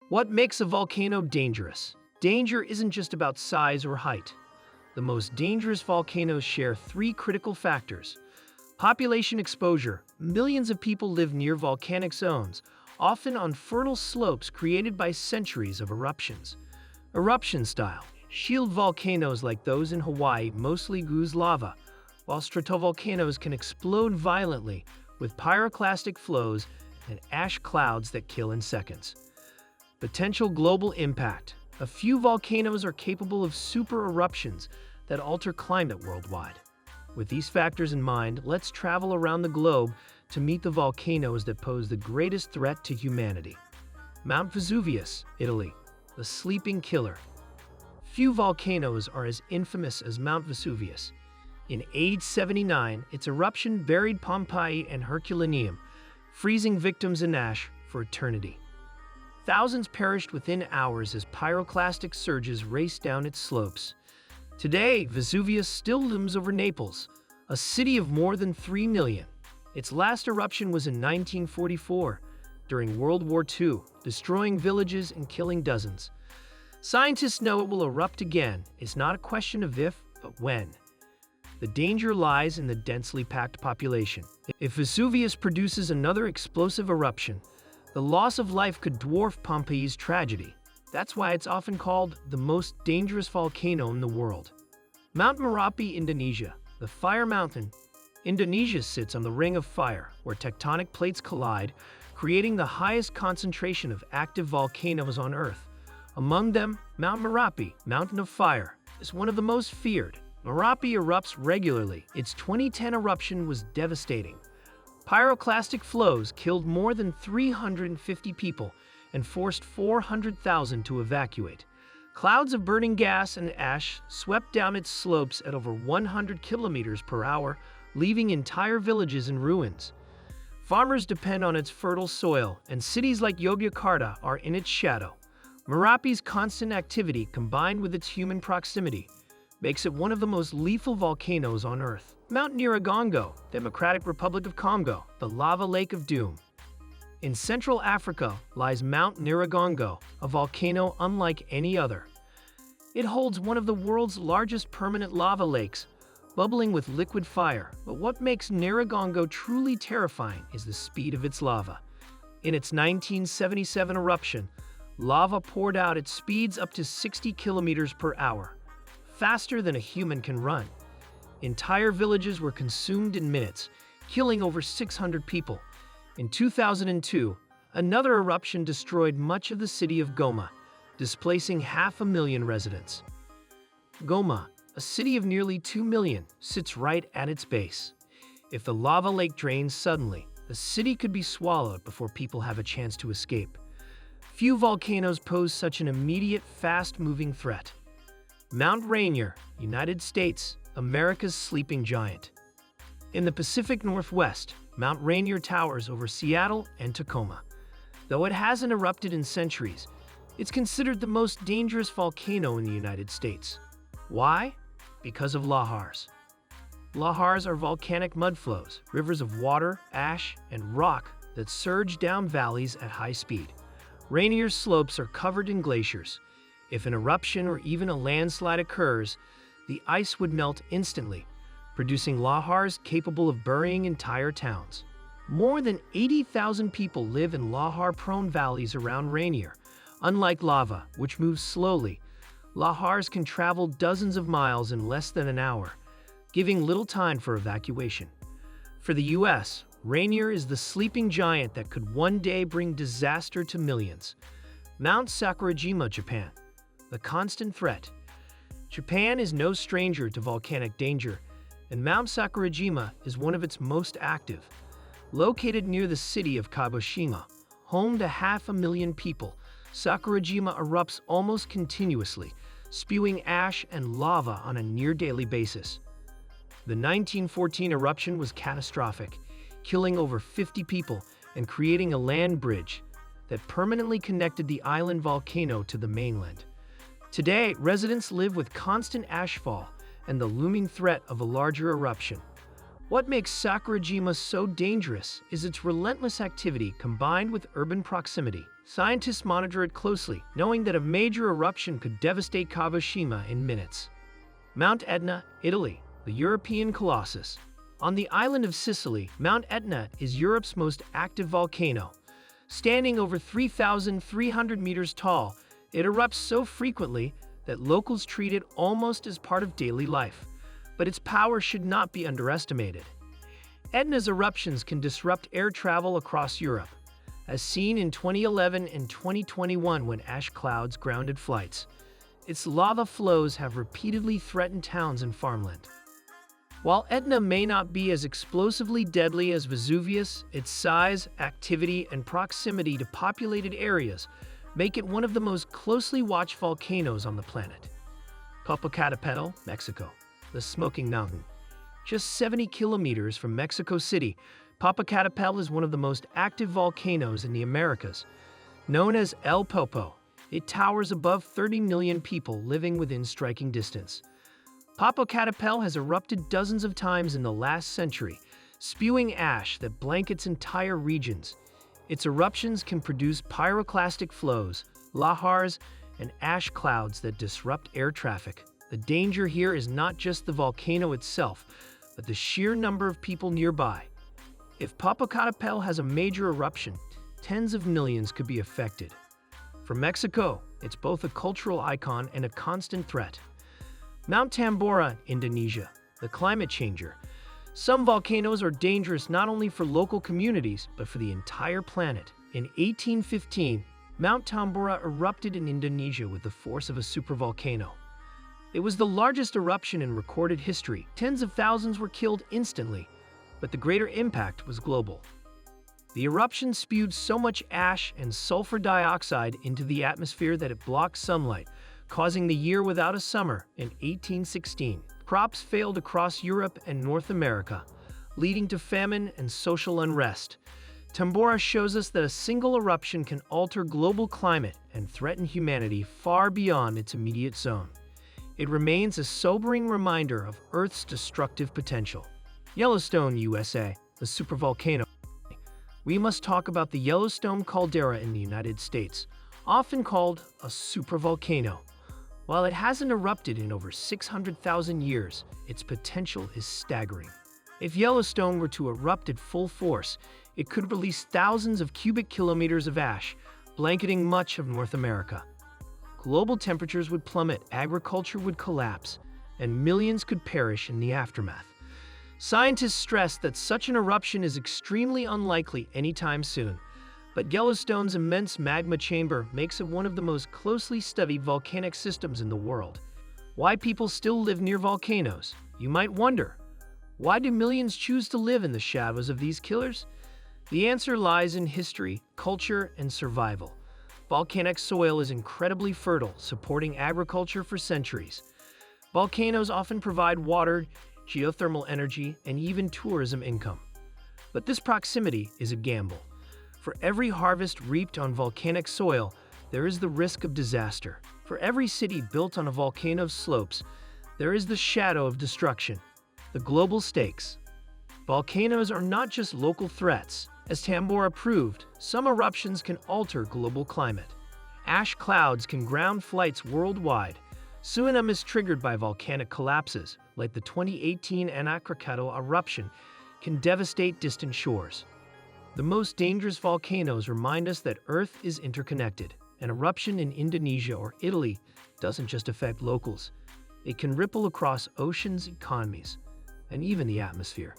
What makes a volcano dangerous? Danger isn't just about size or height. The most dangerous volcanoes share three critical factors. Population exposure. Millions of people live near volcanic zones, often on fertile slopes created by centuries of eruptions. Eruption style. Shield volcanoes like those in Hawaii mostly ooze lava, while stratovolcanoes can explode violently with pyroclastic flows and ash clouds that kill in seconds. Potential global impact. A few volcanoes are capable of super eruptions that alter climate worldwide. With these factors in mind, let's travel around the globe to meet the volcanoes that pose the greatest threat to humanity. Mount Vesuvius, Italy, the sleeping killer. Few volcanoes are as infamous as Mount Vesuvius. In age 79, its eruption buried Pompeii and Herculaneum, freezing victims in ash for eternity. Thousands perished within hours as pyroclastic surges raced down its slopes. Today, Vesuvius still looms over Naples, a city of more than 3 million. Its last eruption was in 1944, during World War II, destroying villages and killing dozens. Scientists know it will erupt again. It's not a question of if, but when. The danger lies in the densely packed population. If Vesuvius produces another explosive eruption, the loss of life could dwarf Pompeii's tragedy. That's why it's often called the most dangerous volcano in the world. Mount Merapi, Indonesia, the Fire Mountain. Indonesia sits on the Ring of Fire, where tectonic plates collide, creating the highest concentration of active volcanoes on Earth. Among them, Mount Merapi, Mountain of Fire, is one of the most feared. Merapi erupts regularly. Its 2010 eruption was devastating. Pyroclastic flows killed more than 350 people and forced 400,000 to evacuate. Clouds of burning gas and ash swept down its slopes at over 100 kilometers per hour, leaving entire villages in ruins. Farmers depend on its fertile soil, and cities like Yogyakarta are in its shadow. Merapi's constant activity, combined with its human proximity, makes it one of the most lethal volcanoes on Earth. Mount Nyiragongo, Democratic Republic of Congo, the lava lake of doom. In Central Africa lies Mount Nyiragongo, a volcano unlike any other. It holds one of the world's largest permanent lava lakes, bubbling with liquid fire. But what makes Nyiragongo truly terrifying is the speed of its lava. In its 1977 eruption, lava poured out at speeds up to 60 kilometers per hour, faster than a human can run. Entire villages were consumed in minutes, killing over 600 people. In 2002, another eruption destroyed much of the city of Goma, displacing 500,000 residents. Goma, a city of nearly 2 million, sits right at its base. If the lava lake drains suddenly, the city could be swallowed before people have a chance to escape. Few volcanoes pose such an immediate, fast-moving threat. Mount Rainier, United States, America's sleeping giant. In the Pacific Northwest, Mount Rainier towers over Seattle and Tacoma. Though it hasn't erupted in centuries, it's considered the most dangerous volcano in the United States. Why? Because of lahars. Lahars are volcanic mudflows, rivers of water, ash, and rock that surge down valleys at high speed. Rainier's slopes are covered in glaciers. If an eruption or even a landslide occurs, the ice would melt instantly, producing lahars capable of burying entire towns. More than 80,000 people live in lahar-prone valleys around Rainier. Unlike lava, which moves slowly, lahars can travel dozens of miles in less than an hour, giving little time for evacuation. For the U.S., Rainier is the sleeping giant that could one day bring disaster to millions. Mount Sakurajima, Japan. The constant threat. Japan is no stranger to volcanic danger, and Mount Sakurajima is one of its most active. Located near the city of Kagoshima, home to 500,000 people, Sakurajima erupts almost continuously, spewing ash and lava on a near-daily basis. The 1914 eruption was catastrophic, killing over 50 people and creating a land bridge that permanently connected the island volcano to the mainland. Today, residents live with constant ashfall and the looming threat of a larger eruption. What makes Sakurajima so dangerous is its relentless activity combined with urban proximity. Scientists monitor it closely, knowing that a major eruption could devastate Kagoshima in minutes. Mount Etna, Italy, the European colossus. On the island of Sicily, Mount Etna is Europe's most active volcano. Standing over 3,300 meters tall, it erupts so frequently that locals treat it almost as part of daily life. But its power should not be underestimated. Etna's eruptions can disrupt air travel across Europe, as seen in 2011 and 2021 when ash clouds grounded flights. Its lava flows have repeatedly threatened towns and farmland. While Etna may not be as explosively deadly as Vesuvius, its size, activity, and proximity to populated areas make it one of the most closely watched volcanoes on the planet. Popocatépetl, Mexico. The Smoking Mountain. Just 70 kilometers from Mexico City, Popocatépetl is one of the most active volcanoes in the Americas. Known as El Popo, it towers above 30 million people living within striking distance. Popocatépetl has erupted dozens of times in the last century, spewing ash that blankets entire regions. Its eruptions can produce pyroclastic flows, lahars, and ash clouds that disrupt air traffic. The danger here is not just the volcano itself, but the sheer number of people nearby. If Popocatépetl has a major eruption, tens of millions could be affected. For Mexico, it's both a cultural icon and a constant threat. Mount Tambora, Indonesia, the climate changer. Some volcanoes are dangerous not only for local communities, but for the entire planet. In 1815, Mount Tambora erupted in Indonesia with the force of a supervolcano. It was the largest eruption in recorded history. Tens of thousands were killed instantly, but the greater impact was global. The eruption spewed so much ash and sulfur dioxide into the atmosphere that it blocked sunlight, causing the year without a summer in 1816. Crops failed across Europe and North America, leading to famine and social unrest. Tambora shows us that a single eruption can alter global climate and threaten humanity far beyond its immediate zone. It remains a sobering reminder of Earth's destructive potential. Yellowstone, USA, the supervolcano. We must talk about the Yellowstone caldera in the United States, often called a supervolcano. While it hasn't erupted in over 600,000 years, its potential is staggering. If Yellowstone were to erupt at full force, it could release thousands of cubic kilometers of ash, blanketing much of North America. Global temperatures would plummet, agriculture would collapse, and millions could perish in the aftermath. Scientists stress that such an eruption is extremely unlikely anytime soon, but Yellowstone's immense magma chamber makes it one of the most closely studied volcanic systems in the world. Why people still live near volcanoes? You might wonder. Why do millions choose to live in the shadows of these killers? The answer lies in history, culture, and survival. Volcanic soil is incredibly fertile, supporting agriculture for centuries. Volcanoes often provide water, geothermal energy, and even tourism income. But this proximity is a gamble. For every harvest reaped on volcanic soil, there is the risk of disaster. For every city built on a volcano's slopes, there is the shadow of destruction. The global stakes. Volcanoes are not just local threats. As Tambora proved, some eruptions can alter global climate. Ash clouds can ground flights worldwide. Tsunamis triggered by volcanic collapses, like the 2018 Anak Krakatau eruption, can devastate distant shores. The most dangerous volcanoes remind us that Earth is interconnected. An eruption in Indonesia or Italy doesn't just affect locals. It can ripple across oceans, economies, and even the atmosphere.